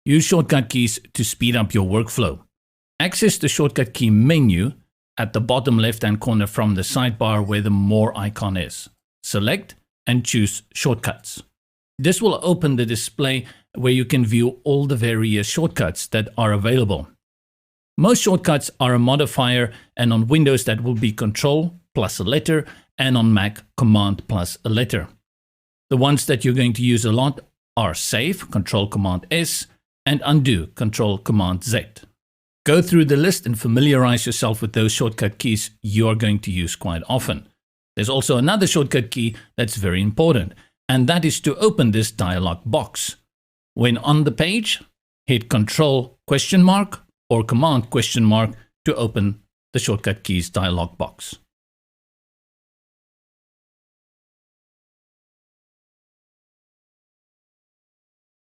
Use shortcut keys to speed up your workflow. Access the shortcut key menu at the bottom left-hand corner from the sidebar where the More icon is. Select and choose Shortcuts. This will open the display where you can view all the various shortcuts that are available. Most shortcuts are a modifier, and on Windows that will be Control plus a letter, and on Mac Command plus a letter. The ones that you're going to use a lot are Save, Control Command S, and Undo, Control Command Z. Go through the list and familiarize yourself with those shortcut keys you are going to use quite often. There's also another shortcut key that's very important, and that is to open this dialog box. When on the page, hit Control ? Or Command ? To open the shortcut keys dialog box.